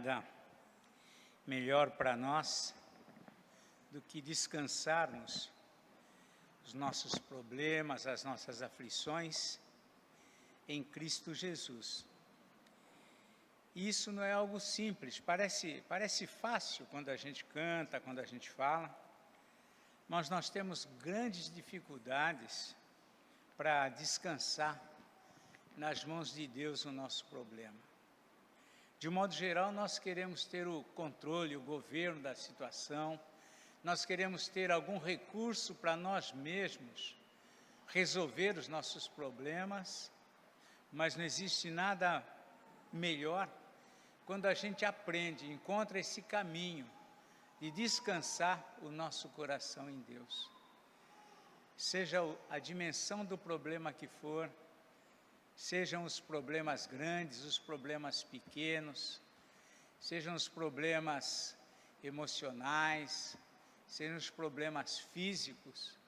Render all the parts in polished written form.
nada melhor para nós do que descansarmos os nossos problemas, as nossas aflições em Cristo Jesus. E isso não é algo simples, parece fácil quando a gente canta, quando a gente fala, mas nós temos grandes dificuldades para descansar nas mãos de Deus o nosso problema. De um modo geral, nós queremos ter o controle, o governo da situação, nós queremos ter algum recurso para nós mesmos resolver os nossos problemas, mas não existe nada melhor quando a gente aprende, encontra esse caminho de descansar o nosso coração em Deus. Seja a dimensão do problema que for, sejam os problemas grandes, os problemas pequenos, sejam os problemas emocionais, sejam os problemas físicos,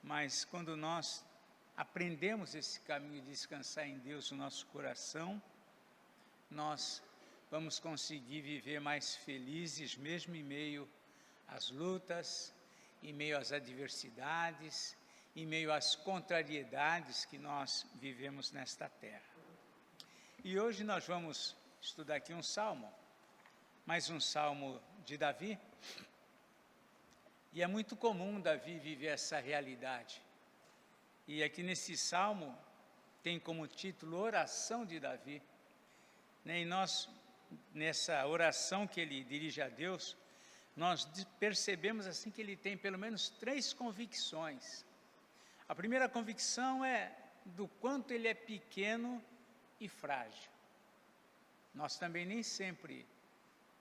mas quando nós aprendemos esse caminho de descansar em Deus o nosso coração, nós vamos conseguir viver mais felizes, mesmo em meio às lutas, em meio às adversidades, em meio às contrariedades que nós vivemos nesta terra. E hoje nós vamos estudar aqui um salmo, mais um salmo de Davi. E é muito comum Davi viver essa realidade. E aqui nesse salmo tem como título Oração de Davi. E nós, nessa oração que ele dirige a Deus, nós percebemos assim que ele tem pelo menos 3 convicções. A primeira convicção é do quanto ele é pequeno e frágil. Nós também nem sempre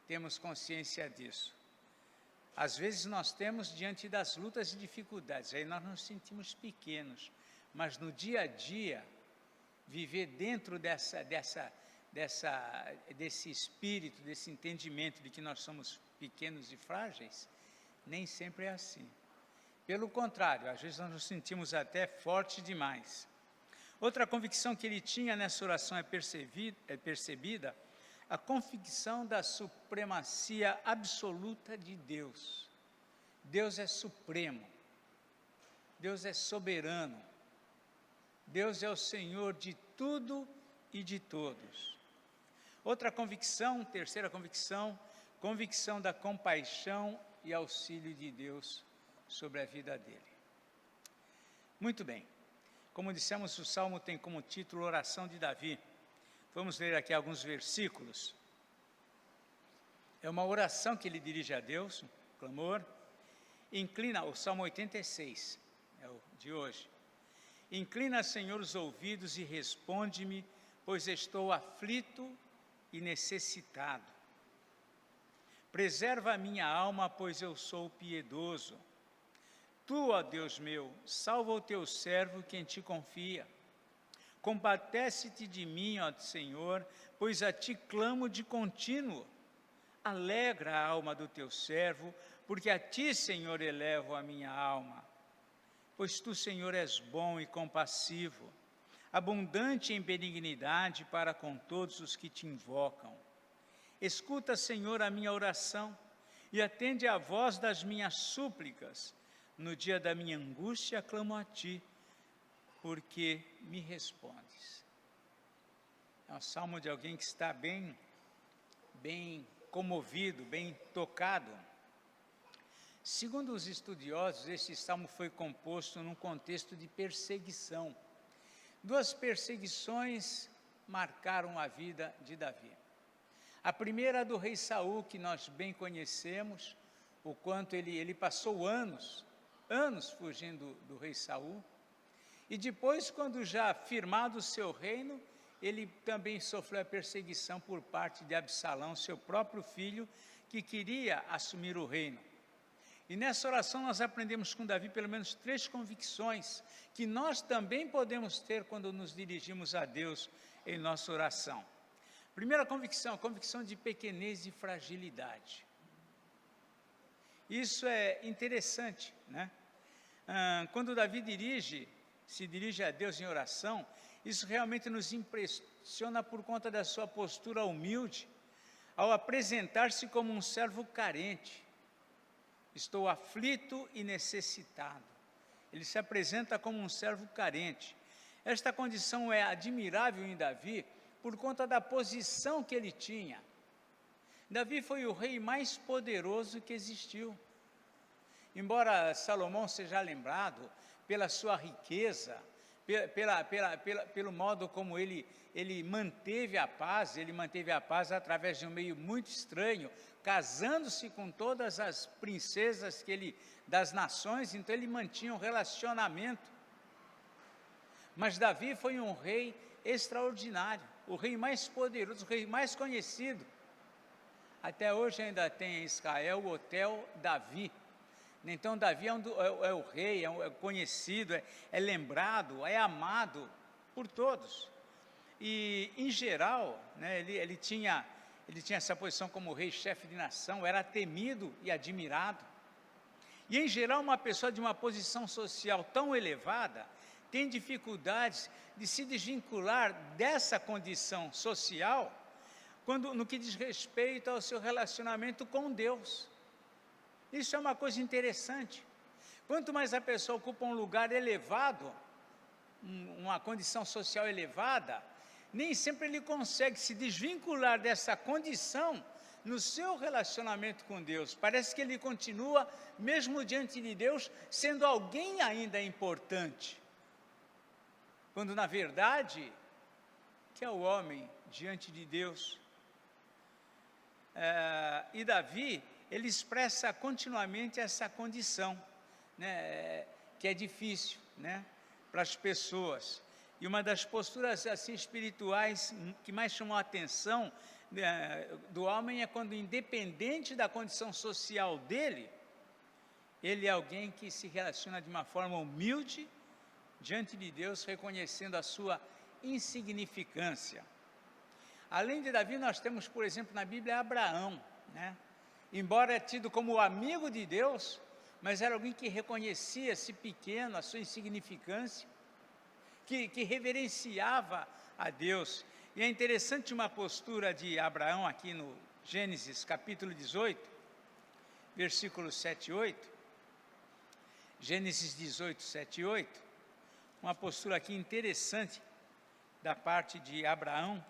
temos consciência disso. Às vezes nós temos diante das lutas e dificuldades, aí nós nos sentimos pequenos, mas no dia a dia, viver dentro desse espírito, desse entendimento de que nós somos pequenos e frágeis, nem sempre é assim. Pelo contrário, às vezes nós nos sentimos até fortes demais. Outra convicção que ele tinha nessa oração é percebida a convicção da supremacia absoluta de Deus. Deus é supremo, Deus é soberano, Deus é o Senhor de tudo e de todos. Outra convicção, terceira convicção, convicção da compaixão e auxílio de Deus sobre a vida dele. Muito bem, como dissemos, o Salmo tem como título Oração de Davi. Vamos ler aqui alguns versículos. É uma oração que ele dirige a Deus, um clamor. Inclina, o Salmo 86, é o de hoje. Inclina, Senhor, os ouvidos e responde-me, pois estou aflito e necessitado. Preserva a minha alma, pois eu sou piedoso. Tu, ó Deus meu, salva o teu servo que em ti confia. Compadece-te de mim, ó Senhor, pois a ti clamo de contínuo. Alegra a alma do teu servo, porque a ti, Senhor, elevo a minha alma. Pois tu, Senhor, és bom e compassivo, abundante em benignidade para com todos os que te invocam. Escuta, Senhor, a minha oração e atende à voz das minhas súplicas. No dia da minha angústia, clamo a ti, porque me respondes. É um salmo de alguém que está bem comovido, bem tocado. Segundo os estudiosos, este salmo foi composto num contexto de perseguição. 2 perseguições marcaram a vida de Davi. A primeira do rei Saul, que nós bem conhecemos, o quanto ele passou anos fugindo do rei Saul. E depois, quando já firmado o seu reino, ele também sofreu a perseguição por parte de Absalão, seu próprio filho, que queria assumir o reino. E nessa oração nós aprendemos com Davi pelo menos 3 convicções que nós também podemos ter quando nos dirigimos a Deus em nossa oração. Primeira convicção, a convicção de pequenez e fragilidade. Isso é interessante, né? Quando Davi se dirige a Deus em oração, isso realmente nos impressiona por conta da sua postura humilde, ao apresentar-se como um servo carente. Estou aflito e necessitado. Ele se apresenta como um servo carente. Esta condição é admirável em Davi por conta da posição que ele tinha. Davi foi o rei mais poderoso que existiu. Embora Salomão seja lembrado pela sua riqueza, pelo modo como ele manteve a paz através de um meio muito estranho, casando-se com todas as princesas das nações, então ele mantinha um relacionamento. Mas Davi foi um rei extraordinário, o rei mais poderoso, o rei mais conhecido. Até hoje ainda tem em Israel o Hotel Davi. Então Davi é o rei, é conhecido, é lembrado, é amado por todos. E, em geral, né, ele tinha essa posição como rei, chefe de nação, era temido e admirado. E, em geral, uma pessoa de uma posição social tão elevada tem dificuldades de se desvincular dessa condição social no que diz respeito ao seu relacionamento com Deus. Isso é uma coisa interessante. Quanto mais a pessoa ocupa um lugar elevado, uma condição social elevada, nem sempre ele consegue se desvincular dessa condição no seu relacionamento com Deus. Parece que ele continua, mesmo diante de Deus, sendo alguém ainda importante. Quando, na verdade, que é o homem diante de Deus. E Davi, ele expressa continuamente essa condição, né, que é difícil, né, para as pessoas. E uma das posturas assim espirituais que mais chamou a atenção do homem é quando, independente da condição social dele, ele é alguém que se relaciona de uma forma humilde diante de Deus, reconhecendo a sua insignificância. Além de Davi, nós temos, por exemplo, na Bíblia, Abraão, né? Embora tido como amigo de Deus, mas era alguém que reconhecia-se pequeno, a sua insignificância, que reverenciava a Deus. E é interessante uma postura de Abraão aqui no Gênesis capítulo 18, versículos 7 e 8. Gênesis 18, 7 e 8. Uma postura aqui interessante da parte de Abraão,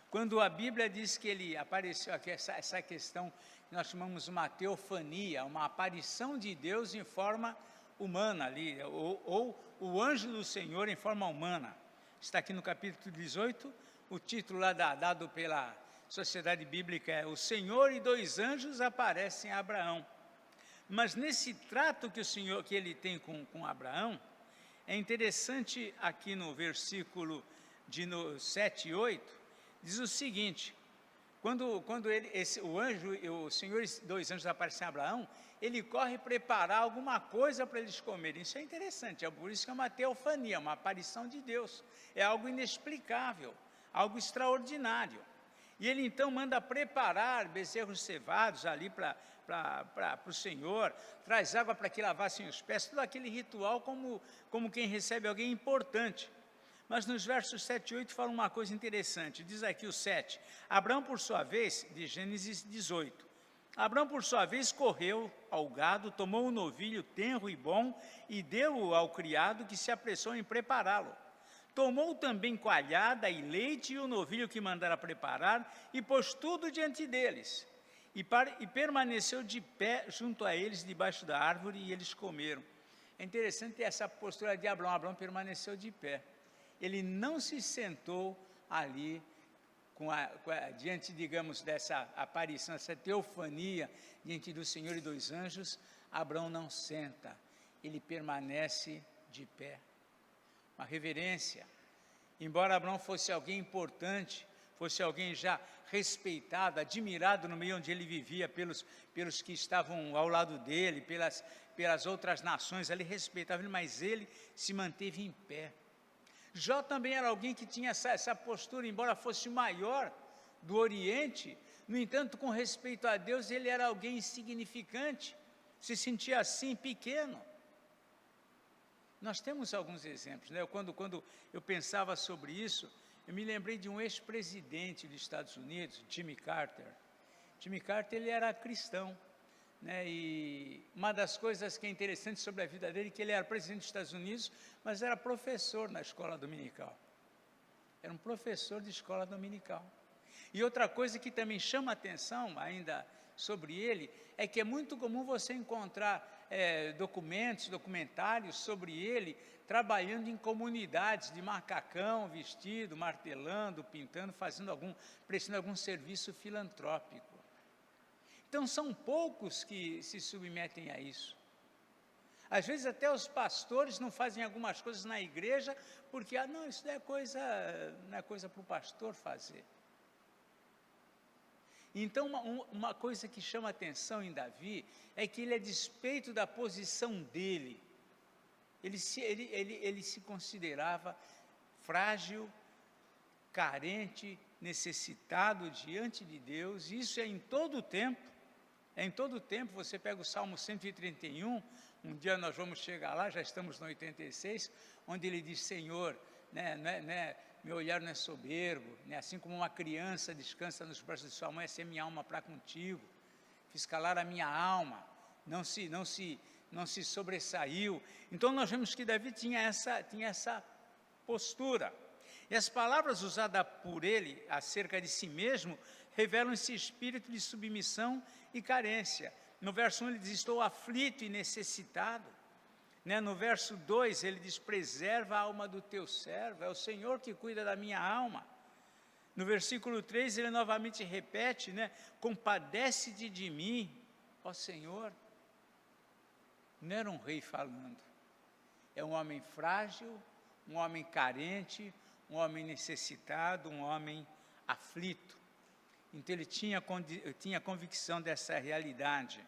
quando a Bíblia diz que ele apareceu aqui, essa questão que nós chamamos uma teofania, uma aparição de Deus em forma humana ali, ou o anjo do Senhor em forma humana. Está aqui no capítulo 18, o título lá dado pela Sociedade Bíblica é: O Senhor e dois anjos aparecem a Abraão. Mas nesse trato que ele tem com Abraão, é interessante aqui no versículo 7 e 8, diz o seguinte: quando o Senhor e dois anjos aparecem a Abraão, ele corre preparar alguma coisa para eles comerem. Isso é interessante, é por isso que é uma teofania, uma aparição de Deus. É algo inexplicável, algo extraordinário. E ele então manda preparar bezerros cevados ali para o Senhor, traz água para que lavassem os pés, todo aquele ritual como quem recebe alguém importante. Mas nos versos 7 e 8 fala uma coisa interessante, diz aqui o 7, Abraão por sua vez, de Gênesis 18, Abraão por sua vez correu ao gado, tomou um novilho tenro e bom e deu-o ao criado que se apressou em prepará-lo. Tomou também coalhada e leite e o novilho que mandara preparar e pôs tudo diante deles. E permaneceu de pé junto a eles debaixo da árvore e eles comeram. É interessante essa postura de Abraão. Abraão permaneceu de pé. Ele não se sentou ali diante, digamos, dessa aparição, essa teofania diante do Senhor e dos anjos. Abraão não senta, ele permanece de pé. Uma reverência. Embora Abraão fosse alguém importante, fosse alguém já respeitado, admirado no meio onde ele vivia, pelos que estavam ao lado dele, pelas outras nações ali respeitavam ele, mas ele se manteve em pé. Jó também era alguém que tinha essa postura, embora fosse o maior do Oriente, no entanto, com respeito a Deus, ele era alguém insignificante, se sentia assim, pequeno. Nós temos alguns exemplos, né? Quando eu pensava sobre isso, eu me lembrei de um ex-presidente dos Estados Unidos, Jimmy Carter. Jimmy Carter, ele era cristão, né? E uma das coisas que é interessante sobre a vida dele é que ele era presidente dos Estados Unidos, mas era professor na escola dominical. Era um professor de escola dominical. E outra coisa que também chama atenção ainda sobre ele, é que é muito comum você encontrar documentários sobre ele, trabalhando em comunidades de macacão, vestido, martelando, pintando, prestando algum serviço filantrópico. Então são poucos que se submetem a isso. Às vezes até os pastores não fazem algumas coisas na igreja, porque, não, isso não é coisa para o pastor fazer. Então, uma coisa que chama atenção em Davi, é que ele, a despeito da posição dele, ele se considerava frágil, carente, necessitado diante de Deus. Isso é em todo o tempo. Você pega o Salmo 131, um dia nós vamos chegar lá, já estamos no 86, onde ele diz: Senhor, meu olhar não é soberbo, né? Assim como uma criança descansa nos braços de sua mãe, assim é minha alma para contigo. Fiz calar a minha alma, não se sobressaiu. Então nós vemos que Davi tinha essa postura. E as palavras usadas por ele acerca de si mesmo revelam esse espírito de submissão e carência. No verso 1 ele diz: estou aflito e necessitado. No verso 2 ele diz: preserva a alma do teu servo, é o Senhor que cuida da minha alma. No versículo 3 ele novamente repete, compadece-te de mim, ó Senhor. Não era um rei falando, é um homem frágil, um homem carente, um homem necessitado, um homem aflito. Então ele tinha convicção dessa realidade.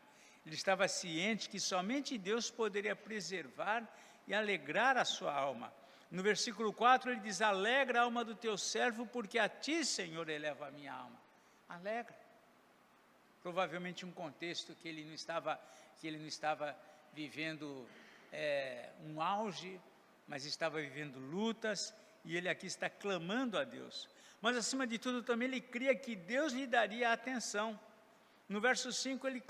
Ele estava ciente que somente Deus poderia preservar e alegrar a sua alma. No versículo 4 ele diz: alegra a alma do teu servo, porque a ti, Senhor, eleva a minha alma. Alegra. Provavelmente um contexto que ele não estava vivendo um auge, mas estava vivendo lutas, e ele aqui está clamando a Deus. Mas acima de tudo também ele cria que Deus lhe daria atenção. No verso 5 ele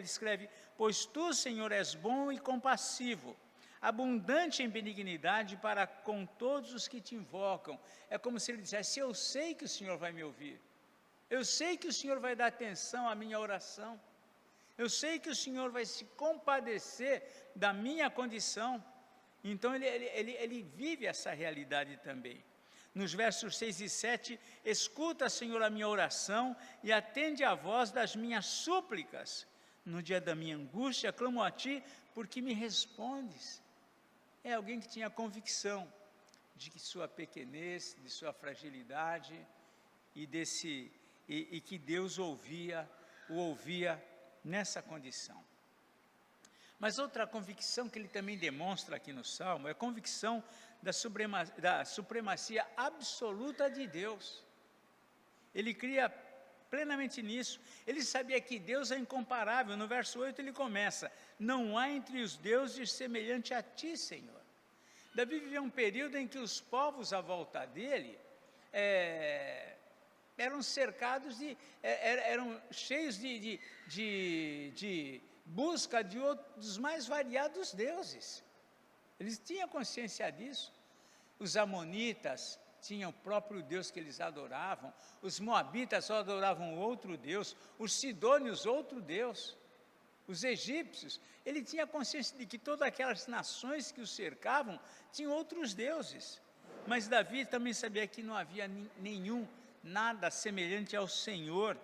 escreve: pois tu, Senhor, és bom e compassivo, abundante em benignidade para com todos os que te invocam. É como se ele dissesse: eu sei que o Senhor vai me ouvir, eu sei que o Senhor vai dar atenção à minha oração, eu sei que o Senhor vai se compadecer da minha condição. Então ele vive essa realidade também. Nos versos 6 e 7, escuta, Senhor, a minha oração e atende a voz das minhas súplicas. No dia da minha angústia, clamo a ti, porque me respondes. É alguém que tinha convicção de que sua pequenez, de sua fragilidade, e que Deus o ouvia nessa condição. Mas outra convicção que ele também demonstra aqui no Salmo é a convicção da supremacia absoluta de Deus. Ele cria plenamente nisso. Ele sabia que Deus é incomparável. No verso 8 ele começa: não há entre os deuses semelhante a ti, Senhor. Davi viveu um período em que os povos à volta dele eram cercados eram cheios de busca dos mais variados deuses. Eles tinham consciência disso. Os amonitas tinham o próprio Deus que eles adoravam, os moabitas só adoravam outro Deus, os sidônios outro Deus, os egípcios. Ele tinha consciência de que todas aquelas nações que o cercavam tinham outros deuses. Mas Davi também sabia que não havia nada semelhante ao Senhor.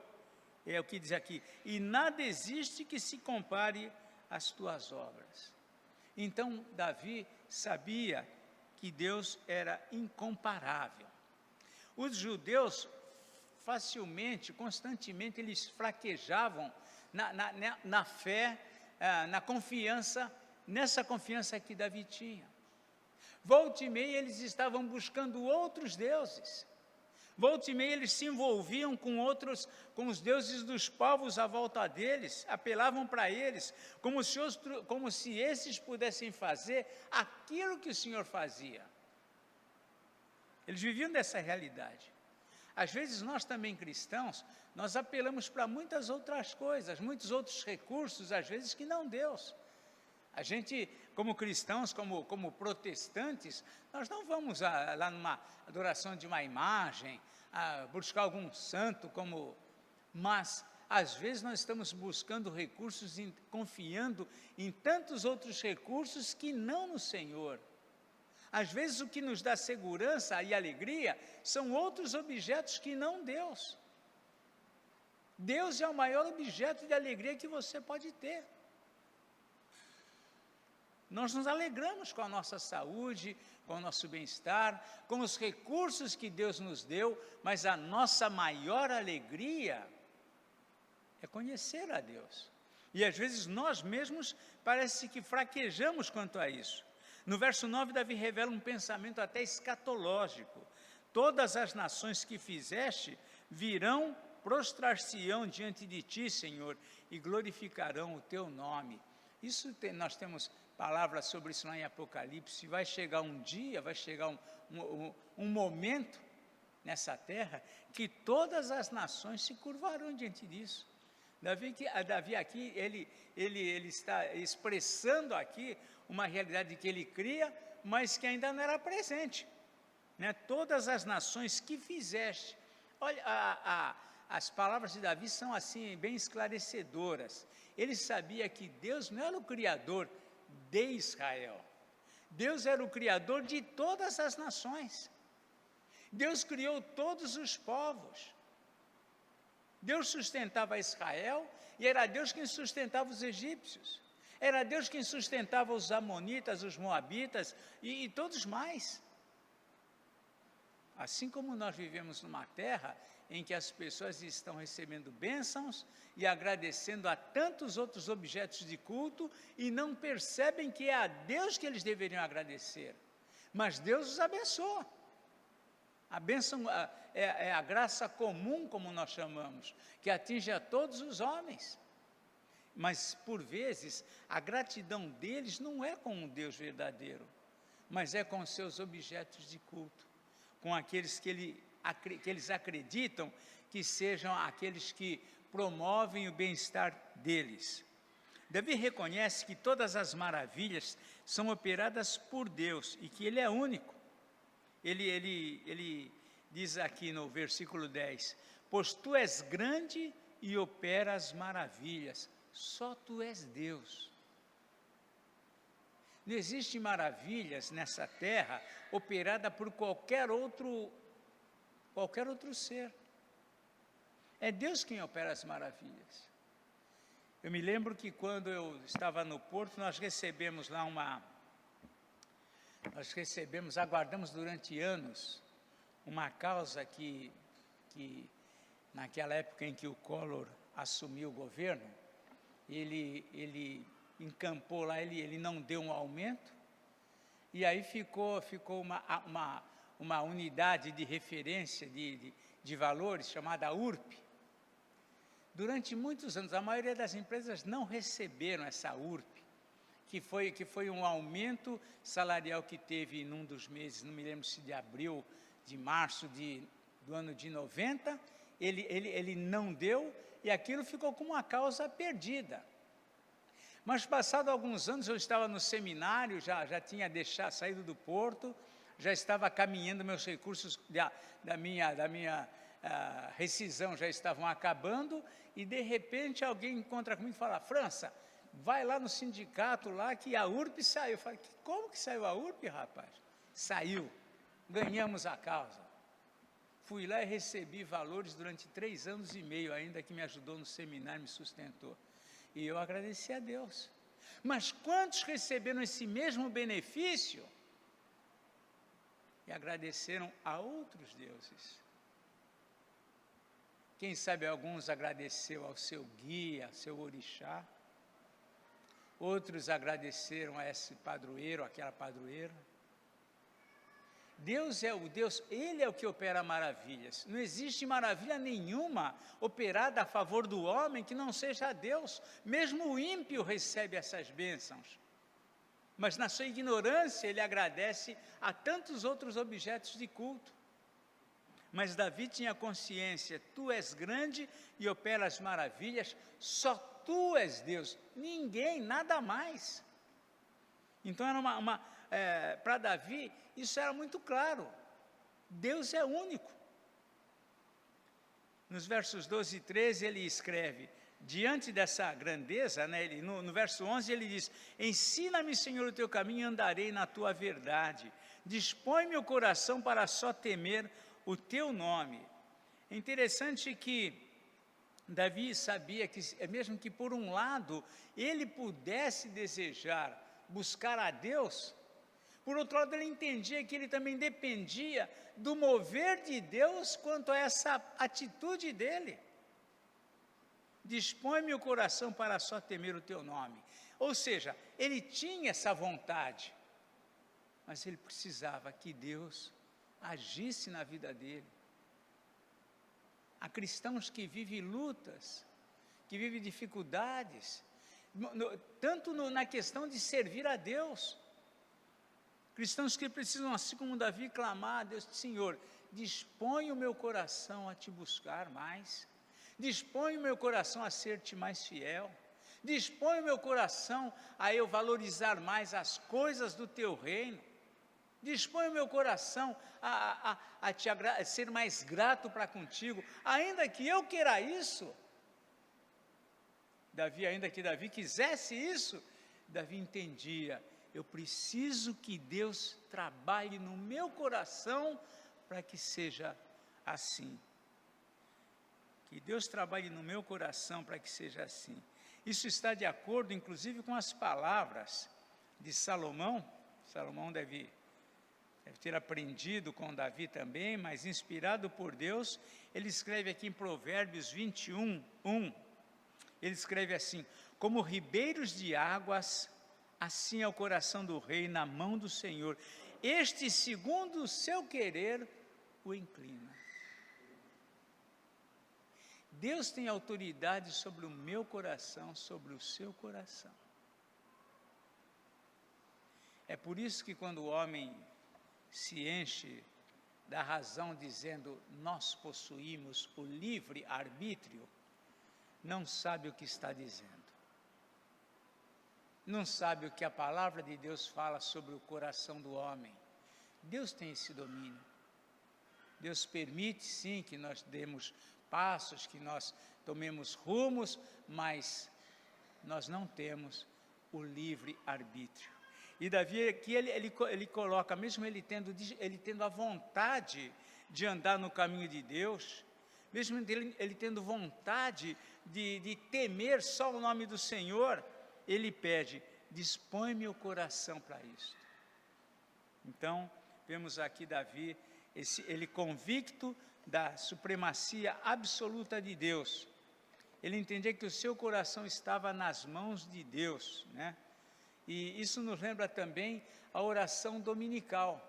É o que diz aqui: e nada existe que se compare às tuas obras. Então Davi sabia que Deus era incomparável. Os judeus facilmente, constantemente, eles fraquejavam na fé, na confiança, nessa confiança que Davi tinha. Volta e meia eles estavam buscando outros deuses. Volta e meia eles se envolviam com os deuses dos povos à volta deles, apelavam para eles, como se esses pudessem fazer aquilo que o Senhor fazia. Eles viviam dessa realidade. Às vezes nós também cristãos, nós apelamos para muitas outras coisas, muitos outros recursos, às vezes que não Deus. A gente, como cristãos, como protestantes, nós não vamos lá numa adoração de uma imagem, buscar algum santo, mas às vezes nós estamos buscando recursos, confiando em tantos outros recursos que não no Senhor. Às vezes o que nos dá segurança e alegria são outros objetos que não Deus. Deus é o maior objeto de alegria que você pode ter. Nós nos alegramos com a nossa saúde, com o nosso bem-estar, com os recursos que Deus nos deu, mas a nossa maior alegria é conhecer a Deus. E às vezes nós mesmos parece que fraquejamos quanto a isso. No verso 9, Davi revela um pensamento até escatológico. Todas as nações que fizeste virão, prostrar-se-ão diante de ti, Senhor, e glorificarão o teu nome. Nós temos palavras sobre isso lá em Apocalipse. Vai chegar um dia, vai chegar um momento nessa terra que todas as nações se curvarão diante disso. Davi aqui, ele está expressando aqui uma realidade que ele cria, mas que ainda não era presente. Né? Todas as nações que fizeste. Olha, as palavras de Davi são assim, bem esclarecedoras. Ele sabia que Deus não era o Criador de Israel. Deus era o Criador de todas as nações. Deus criou todos os povos. Deus sustentava Israel e era Deus quem sustentava os egípcios. Era Deus quem sustentava os amonitas, os moabitas e todos mais. Assim como nós vivemos numa terra em que as pessoas estão recebendo bênçãos e agradecendo a tantos outros objetos de culto e não percebem que é a Deus que eles deveriam agradecer. Mas Deus os abençoa. A bênção é a graça comum, como nós chamamos, que atinge a todos os homens. Mas, por vezes, a gratidão deles não é com um Deus verdadeiro, mas é com os seus objetos de culto, com aqueles que eles acreditam que sejam aqueles que promovem o bem-estar deles. Davi reconhece que todas as maravilhas são operadas por Deus e que Ele é único. Ele diz aqui no versículo 10, pois Tu és grande e operas maravilhas, só Tu és Deus. Não existe maravilhas nessa terra operada por qualquer outro ser. É Deus quem opera as maravilhas. Eu me lembro que quando eu estava no Porto, nós recebemos lá aguardamos durante anos uma causa que naquela época em que o Collor assumiu o governo, ele encampou lá, ele não deu um aumento, e aí ficou uma unidade de referência de valores chamada URP. Durante muitos anos, a maioria das empresas não receberam essa URP, que foi um aumento salarial que teve num dos meses, não me lembro se de abril, de março do ano de 90, ele não deu, e aquilo ficou como uma causa perdida. Mas passado alguns anos, eu estava no seminário, já tinha saído do Porto, já estava caminhando, meus recursos da minha rescisão já estavam acabando, e de repente alguém encontra comigo e fala, França, vai lá no sindicato lá que a URP saiu. Eu falei, como que saiu a URP, rapaz? Saiu, ganhamos a causa. Fui lá e recebi valores durante 3 anos e meio ainda, que me ajudou no seminário, me sustentou. E eu agradeci a Deus. Mas quantos receberam esse mesmo benefício e agradeceram a outros deuses? Quem sabe alguns agradeceu ao seu guia, ao seu orixá. Outros agradeceram a esse padroeiro, aquela padroeira. Deus é o Deus, Ele é o que opera maravilhas. Não existe maravilha nenhuma operada a favor do homem que não seja Deus. Mesmo o ímpio recebe essas bênçãos. Mas na sua ignorância ele agradece a tantos outros objetos de culto. Mas Davi tinha consciência, tu és grande e operas maravilhas, só tu és Deus, ninguém, nada mais. Então para Davi, isso era muito claro, Deus é único. Nos versos 12 e 13 ele escreve, diante dessa grandeza, né, no verso 11 ele diz, ensina-me, Senhor, o teu caminho e andarei na tua verdade, dispõe-me o coração para só temer o teu nome. É interessante que Davi sabia que, mesmo que por um lado ele pudesse desejar buscar a Deus, por outro lado ele entendia que ele também dependia do mover de Deus quanto a essa atitude dele. Dispõe-me o coração para só temer o teu nome. Ou seja, ele tinha essa vontade, mas ele precisava que Deus agisse na vida dele. Há cristãos que vivem lutas, que vivem dificuldades, tanto na questão de servir a Deus. Cristãos que precisam, assim como Davi, clamar a Deus, Senhor, dispõe o meu coração a te buscar mais, dispõe o meu coração a ser-te mais fiel, dispõe o meu coração a eu valorizar mais as coisas do teu reino, dispõe o meu coração a ser mais grato para contigo, ainda que eu queira isso. Ainda que Davi quisesse isso, Davi entendia, eu preciso que Deus trabalhe no meu coração para que seja assim. Que Deus trabalhe no meu coração para que seja assim. Isso está de acordo, inclusive, com as palavras de Salomão. Salomão deve ter aprendido com Davi também, mas inspirado por Deus, ele escreve aqui em Provérbios 21, 1, ele escreve assim, como ribeiros de águas, assim é o coração do rei na mão do Senhor, este segundo o seu querer o inclina. Deus tem autoridade sobre o meu coração, sobre o seu coração. É por isso que quando o homem se enche da razão dizendo nós possuímos o livre arbítrio, não sabe o que está dizendo. Não sabe o que a palavra de Deus fala sobre o coração do homem. Deus tem esse domínio. Deus permite sim que nós demos passos, que nós tomemos rumos, mas nós não temos o livre arbítrio. E Davi aqui ele coloca, mesmo ele tendo a vontade de andar no caminho de Deus, mesmo ele tendo vontade de temer só o nome do Senhor, ele pede, dispõe-me o coração para isso. Então, vemos aqui Davi, ele convicto da supremacia absoluta de Deus. Ele entendia que o seu coração estava nas mãos de Deus, né? E isso nos lembra também a oração dominical,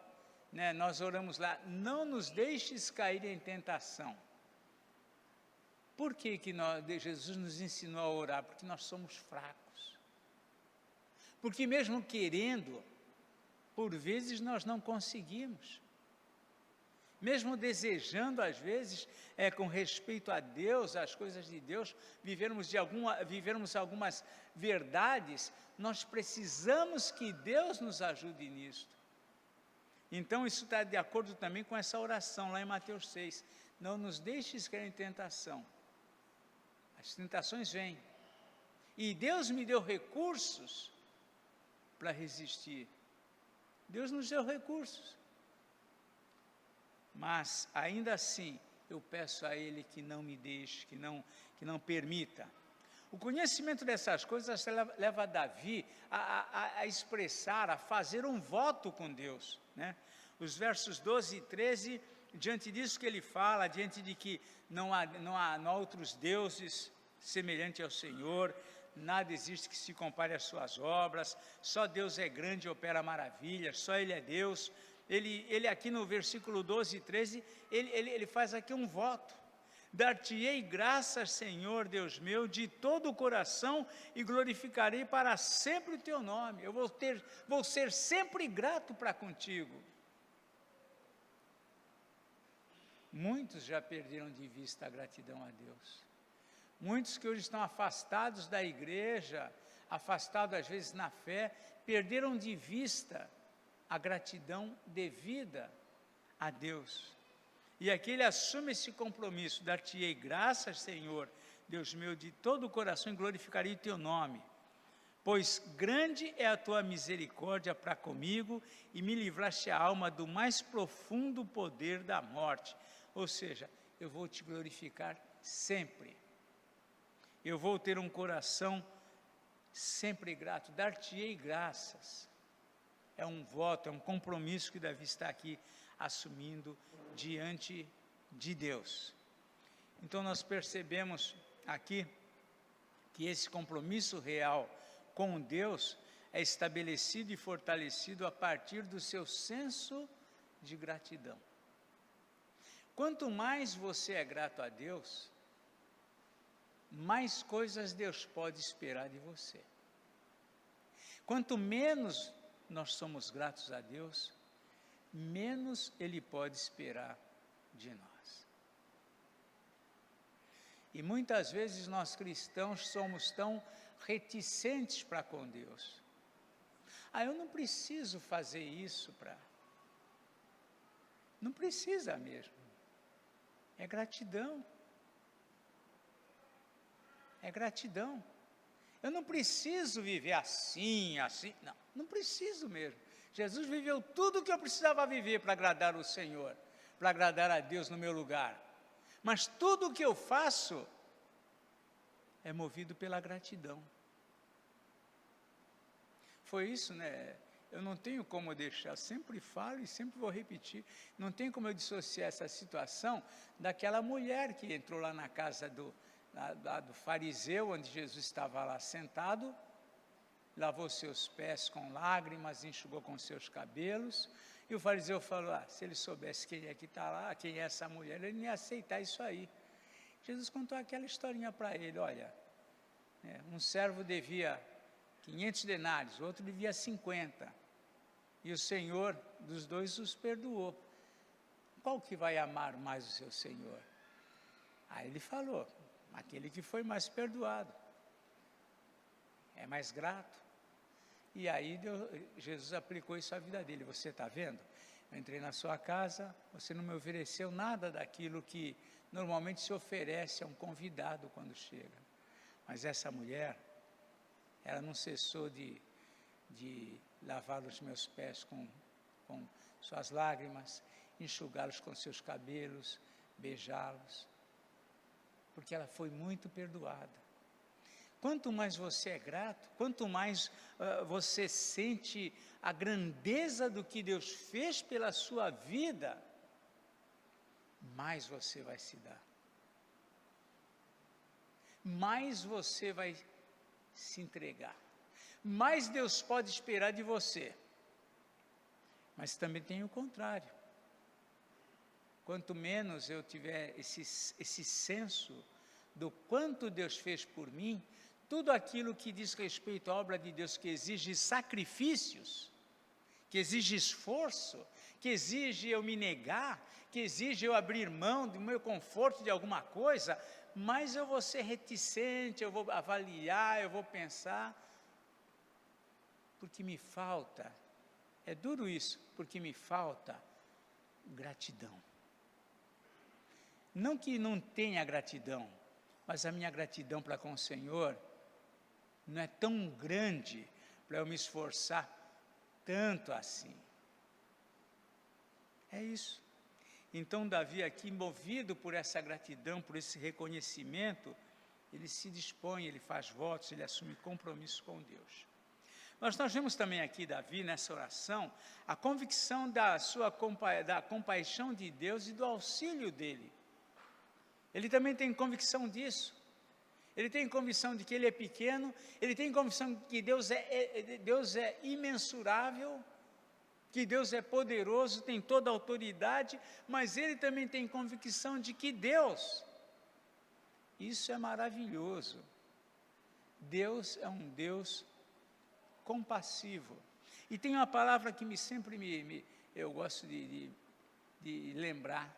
né? Nós oramos lá, não nos deixes cair em tentação. Por que Jesus nos ensinou a orar? Porque nós somos fracos. Porque mesmo querendo, por vezes nós não conseguimos. Mesmo desejando, às vezes, com respeito a Deus, às coisas de Deus, vivermos algumas verdades, nós precisamos que Deus nos ajude nisto. Então, isso está de acordo também com essa oração, lá em Mateus 6. Não nos deixes cair em tentação. As tentações vêm. E Deus me deu recursos para resistir. Deus nos deu recursos. Mas, ainda assim, eu peço a Ele que não me deixe, que não permita. O conhecimento dessas coisas leva Davi a expressar, a fazer um voto com Deus, né? Os versos 12 e 13, diante disso que ele fala, diante de que não há outros deuses semelhantes ao Senhor, nada existe que se compare às suas obras, só Deus é grande e opera maravilhas, só Ele é Deus. Ele aqui no versículo 12 e 13, ele faz aqui um voto. Dar-te-ei graças, Senhor Deus meu, de todo o coração e glorificarei para sempre o teu nome. Eu vou ser sempre grato para contigo. Muitos já perderam de vista a gratidão a Deus. Muitos que hoje estão afastados da igreja, afastados às vezes na fé, perderam de vista a gratidão devida a Deus. E aqui ele assume esse compromisso: dar-te-ei graças, Senhor, Deus meu, de todo o coração, e glorificarei o teu nome. Pois grande é a tua misericórdia para comigo, e me livraste a alma do mais profundo poder da morte. Ou seja, eu vou te glorificar sempre. Eu vou ter um coração sempre grato, dar-te-ei graças. É um voto, é um compromisso que Davi está aqui assumindo diante de Deus. Então nós percebemos aqui que esse compromisso real com Deus é estabelecido e fortalecido a partir do seu senso de gratidão. Quanto mais você é grato a Deus, mais coisas Deus pode esperar de você. Quanto menos nós somos gratos a Deus, menos Ele pode esperar de nós. E muitas vezes nós cristãos somos tão reticentes para com Deus. Eu não preciso fazer isso para... Não precisa mesmo. É gratidão. É gratidão. Eu não preciso viver assim. Não, não preciso mesmo. Jesus viveu tudo o que eu precisava viver para agradar o Senhor, para agradar a Deus no meu lugar. Mas tudo o que eu faço é movido pela gratidão. Foi isso, né? Eu não tenho como deixar, sempre falo e sempre vou repetir, não tem como eu dissociar essa situação daquela mulher que entrou lá na casa do fariseu, onde Jesus estava lá sentado, lavou seus pés com lágrimas, enxugou com seus cabelos, e o fariseu falou: se ele soubesse quem é que está lá, quem é essa mulher, ele não ia aceitar isso aí. Jesus contou aquela historinha para ele: olha, um servo devia 500 denários, o outro devia 50, e o Senhor dos dois os perdoou. Qual que vai amar mais o seu Senhor? Aí ele falou: aquele que foi mais perdoado, é mais grato. E aí Jesus aplicou isso à vida dele. Você está vendo? Eu entrei na sua casa, você não me ofereceu nada daquilo que normalmente se oferece a um convidado quando chega. Mas essa mulher, ela não cessou de lavar os meus pés com suas lágrimas, enxugá-los com seus cabelos, beijá-los, porque ela foi muito perdoada. Quanto mais você é grato, quanto mais você sente a grandeza do que Deus fez pela sua vida, mais você vai se dar. Mais você vai se entregar. Mais Deus pode esperar de você. Mas também tem o contrário. Quanto menos eu tiver esse senso do quanto Deus fez por mim, tudo aquilo que diz respeito à obra de Deus, que exige sacrifícios, que exige esforço, que exige eu me negar, que exige eu abrir mão do meu conforto de alguma coisa, mas eu vou ser reticente, eu vou avaliar, eu vou pensar, porque me falta, é duro isso, porque me falta gratidão. Não que não tenha gratidão, mas a minha gratidão para com o Senhor não é tão grande para eu me esforçar tanto assim. É isso. Então Davi aqui, movido por essa gratidão, por esse reconhecimento, ele se dispõe, ele faz votos, ele assume compromisso com Deus. Nós vemos também aqui Davi, nessa oração, a convicção da compaixão de Deus e do auxílio dele. Ele também tem convicção disso. Ele tem convicção de que ele é pequeno, ele tem convicção de que Deus é imensurável, que Deus é poderoso, tem toda a autoridade, mas ele também tem convicção de que Deus, isso é maravilhoso, Deus é um Deus compassivo. E tem uma palavra que sempre eu gosto de lembrar,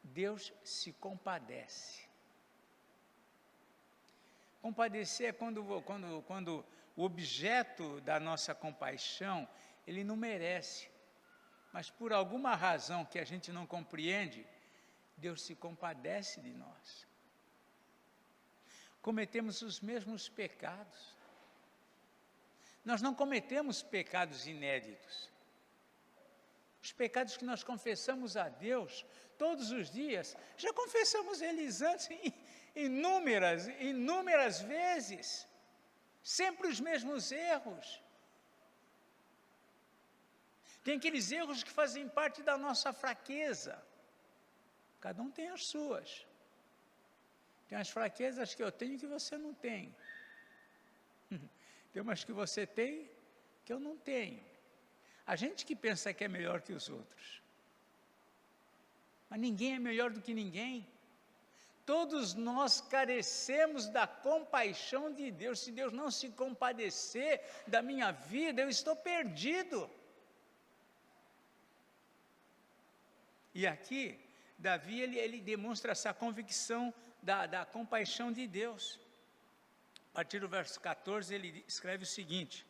Deus se compadece. Compadecer é quando o objeto da nossa compaixão, ele não merece, mas por alguma razão que a gente não compreende, Deus se compadece de nós. Cometemos os mesmos pecados. Nós não cometemos pecados inéditos. Os pecados que nós confessamos a Deus todos os dias, já confessamos eles antes inúmeras vezes. Sempre os mesmos erros. Tem aqueles erros que fazem parte da nossa fraqueza. Cada um tem as suas. Tem as fraquezas que eu tenho que você não tem. Tem umas que você tem que eu não tenho. A gente que pensa que é melhor que os outros. Mas ninguém é melhor do que ninguém. Todos nós carecemos da compaixão de Deus. Se Deus não se compadecer da minha vida, eu estou perdido. E aqui, Davi, ele demonstra essa convicção da compaixão de Deus. A partir do verso 14, ele escreve o seguinte: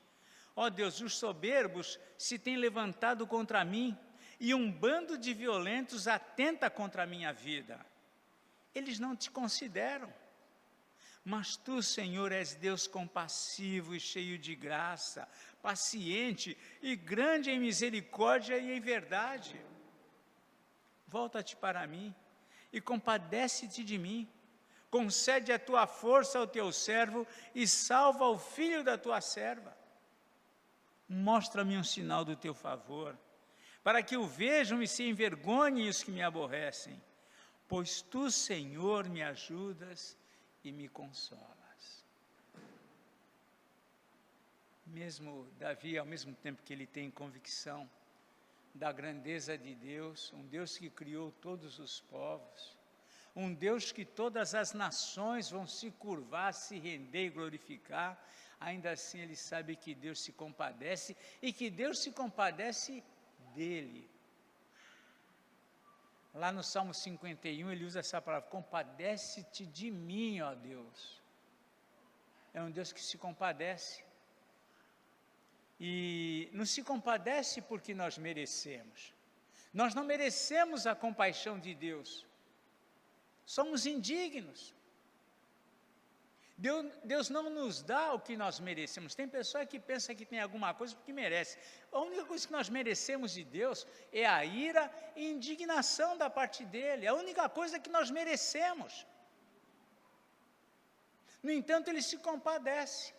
ó Deus, os soberbos se têm levantado contra mim, e um bando de violentos atenta contra a minha vida. Eles não te consideram. Mas tu, Senhor, és Deus compassivo e cheio de graça, paciente e grande em misericórdia e em verdade. Volta-te para mim e compadece-te de mim. Concede a tua força ao teu servo e salva o filho da tua serva. Mostra-me um sinal do teu favor, para que o vejam e se envergonhem os que me aborrecem. Pois tu, Senhor, me ajudas e me consolas. Mesmo Davi, ao mesmo tempo que ele tem convicção da grandeza de Deus, um Deus que criou todos os povos, um Deus que todas as nações vão se curvar, se render e glorificar, ainda assim ele sabe que Deus se compadece e que Deus se compadece dele. Lá no Salmo 51 ele usa essa palavra: compadece-te de mim, ó Deus. É um Deus que se compadece. E não se compadece porque nós merecemos. Nós não merecemos a compaixão de Deus. Somos indignos. Deus não nos dá o que nós merecemos. Tem pessoa que pensa que tem alguma coisa porque merece. A única coisa que nós merecemos de Deus é a ira e indignação da parte dEle. É a única coisa que nós merecemos. No entanto, Ele se compadece.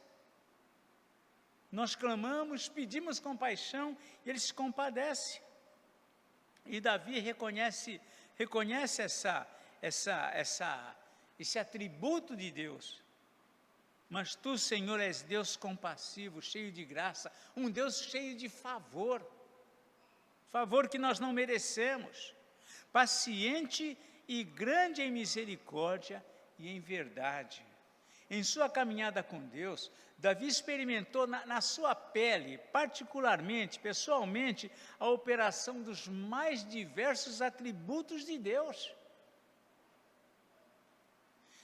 Nós clamamos, pedimos compaixão e Ele se compadece. E Davi reconhece esse atributo de Deus. Mas tu, Senhor, és Deus compassivo, cheio de graça, um Deus cheio de favor que nós não merecemos, paciente e grande em misericórdia e em verdade. Em sua caminhada com Deus, Davi experimentou na sua pele, particularmente, pessoalmente, a operação dos mais diversos atributos de Deus.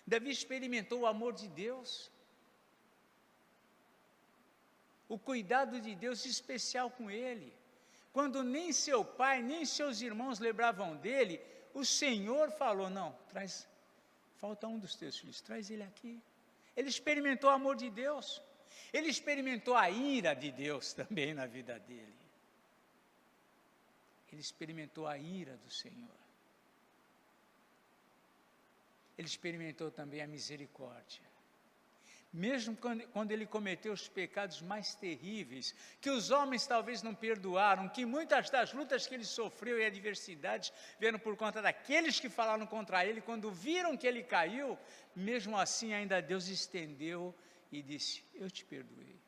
Davi experimentou o amor de Deus, o cuidado de Deus especial com ele. Quando nem seu pai, nem seus irmãos lembravam dele, o Senhor falou: não, falta um dos teus filhos, traz ele aqui. Ele experimentou o amor de Deus, ele experimentou a ira de Deus também na vida dele. Ele experimentou a ira do Senhor. Ele experimentou também a misericórdia. Mesmo quando ele cometeu os pecados mais terríveis, que os homens talvez não perdoaram, que muitas das lutas que ele sofreu e adversidades vieram por conta daqueles que falaram contra ele, quando viram que ele caiu, mesmo assim ainda Deus estendeu e disse: eu te perdoei.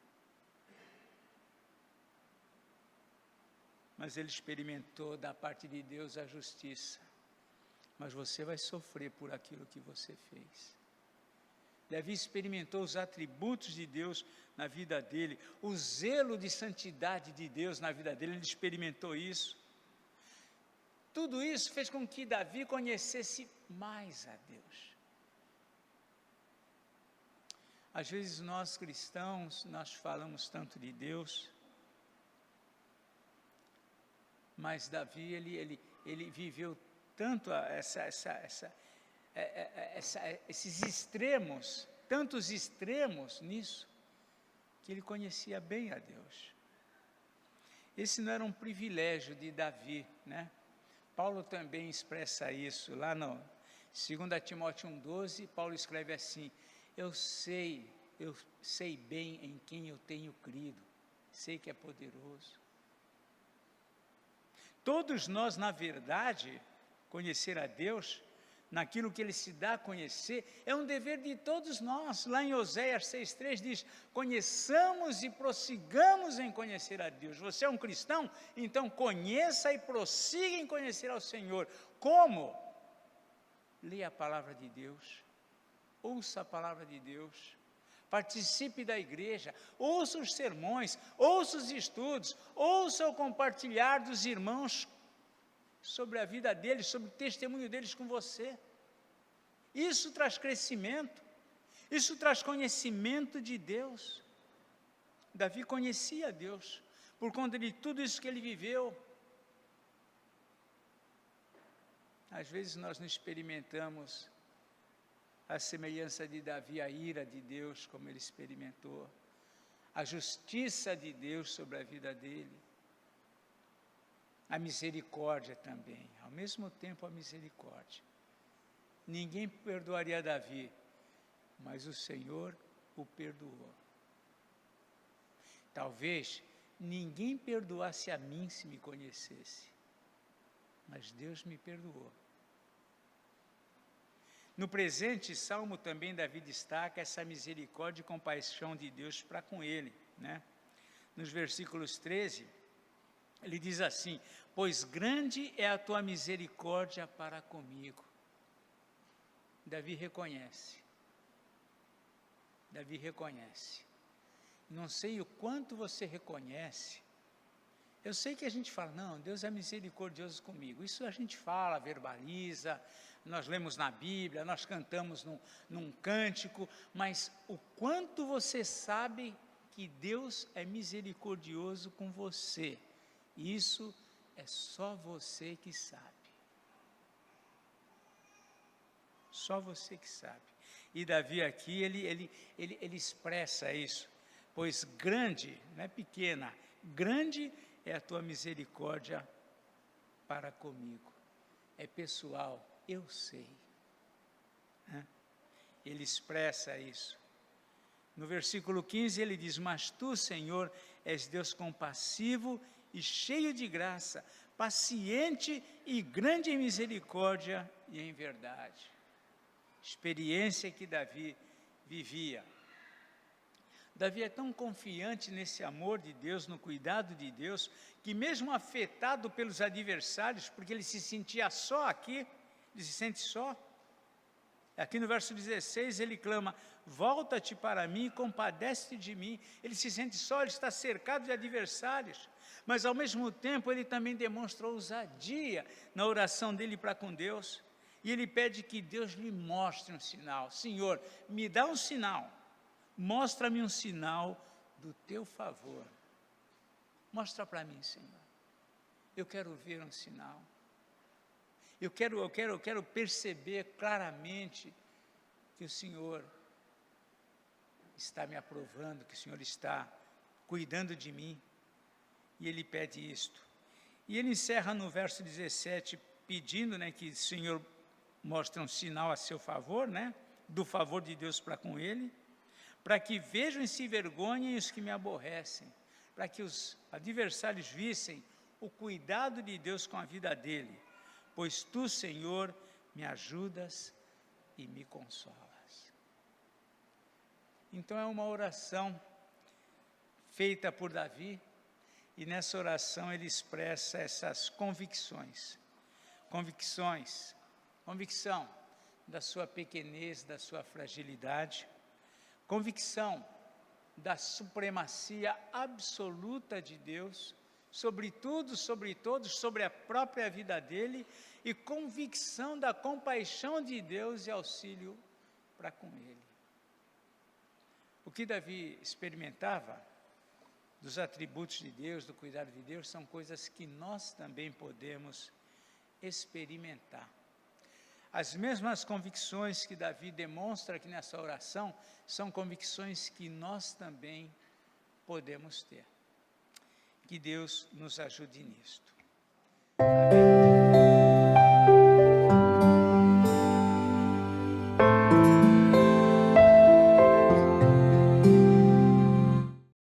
Mas ele experimentou da parte de Deus a justiça. Mas você vai sofrer por aquilo que você fez. Davi experimentou os atributos de Deus na vida dele, o zelo de santidade de Deus na vida dele, ele experimentou isso. Tudo isso fez com que Davi conhecesse mais a Deus. Às vezes nós cristãos, nós falamos tanto de Deus, mas Davi, ele viveu tanto esses extremos, tantos extremos nisso, que ele conhecia bem a Deus. Esse não era um privilégio de Davi, né? Paulo também expressa isso, lá no 2 Timóteo 1,12, Paulo escreve assim: eu sei bem em quem eu tenho crido, sei que é poderoso. Todos nós, na verdade, conhecer a Deus, naquilo que Ele se dá a conhecer, é um dever de todos nós. Lá em Oséias 6,3 diz: conheçamos e prossigamos em conhecer a Deus. Você é um cristão? Então conheça e prossiga em conhecer ao Senhor. Como? Leia a palavra de Deus, ouça a palavra de Deus, participe da igreja, ouça os sermões, ouça os estudos, ouça o compartilhar dos irmãos sobre a vida deles, sobre o testemunho deles com você. Isso traz crescimento, isso traz conhecimento de Deus. Davi conhecia Deus, por conta de tudo isso que ele viveu. Às vezes nós não experimentamos a semelhança de Davi, a ira de Deus, como ele experimentou, a justiça de Deus sobre a vida dele, a misericórdia também, ao mesmo tempo a misericórdia. Ninguém perdoaria Davi, mas o Senhor o perdoou. Talvez ninguém perdoasse a mim se me conhecesse, mas Deus me perdoou. No presente salmo também Davi destaca essa misericórdia e compaixão de Deus para com ele, né? Nos versículos 13, ele diz assim: pois grande é a tua misericórdia para comigo. Davi reconhece. Não sei o quanto você reconhece. Eu sei que a gente fala, não, Deus é misericordioso comigo. Isso a gente fala, verbaliza, nós lemos na Bíblia, nós cantamos num cântico, mas o quanto você sabe que Deus é misericordioso com você, isso é só você que sabe. Só você que sabe. E Davi aqui, ele expressa isso, pois grande, não é pequena, grande é a tua misericórdia para comigo. É pessoal, eu sei. Ele expressa isso. No versículo 15 ele diz: mas tu, Senhor, és Deus compassivo e cheio de graça, paciente e grande em misericórdia e em verdade. Experiência que Davi vivia. Davi é tão confiante nesse amor de Deus, no cuidado de Deus, que mesmo afetado pelos adversários, porque ele se sentia só aqui, ele se sente só. Aqui no verso 16 ele clama: volta-te para mim, compadece-te de mim. Ele se sente só, ele está cercado de adversários, mas ao mesmo tempo ele também demonstra ousadia na oração dele para com Deus. E ele pede que Deus lhe mostre um sinal. Senhor, me dá um sinal. Mostra-me um sinal do teu favor. Mostra para mim, Senhor. Eu quero ver um sinal. Eu quero perceber claramente que o Senhor está me aprovando, que o Senhor está cuidando de mim. E ele pede isto. E ele encerra no verso 17, pedindo, que o Senhor mostre um sinal a seu favor, do favor de Deus para com ele, para que vejam e se vergonhem os que me aborrecem, para que os adversários vissem o cuidado de Deus com a vida dele, pois tu, Senhor, me ajudas e me consolas. Então é uma oração feita por Davi, e nessa oração ele expressa essas convicções. Convicção da sua pequenez, da sua fragilidade, convicção da supremacia absoluta de Deus sobre tudo, sobre todos, sobre a própria vida dele, e convicção da compaixão de Deus e auxílio para com ele. O que Davi experimentava dos atributos de Deus, do cuidado de Deus, são coisas que nós também podemos experimentar. As mesmas convicções que Davi demonstra aqui nessa oração, são convicções que nós também podemos ter. Que Deus nos ajude nisto. Amém.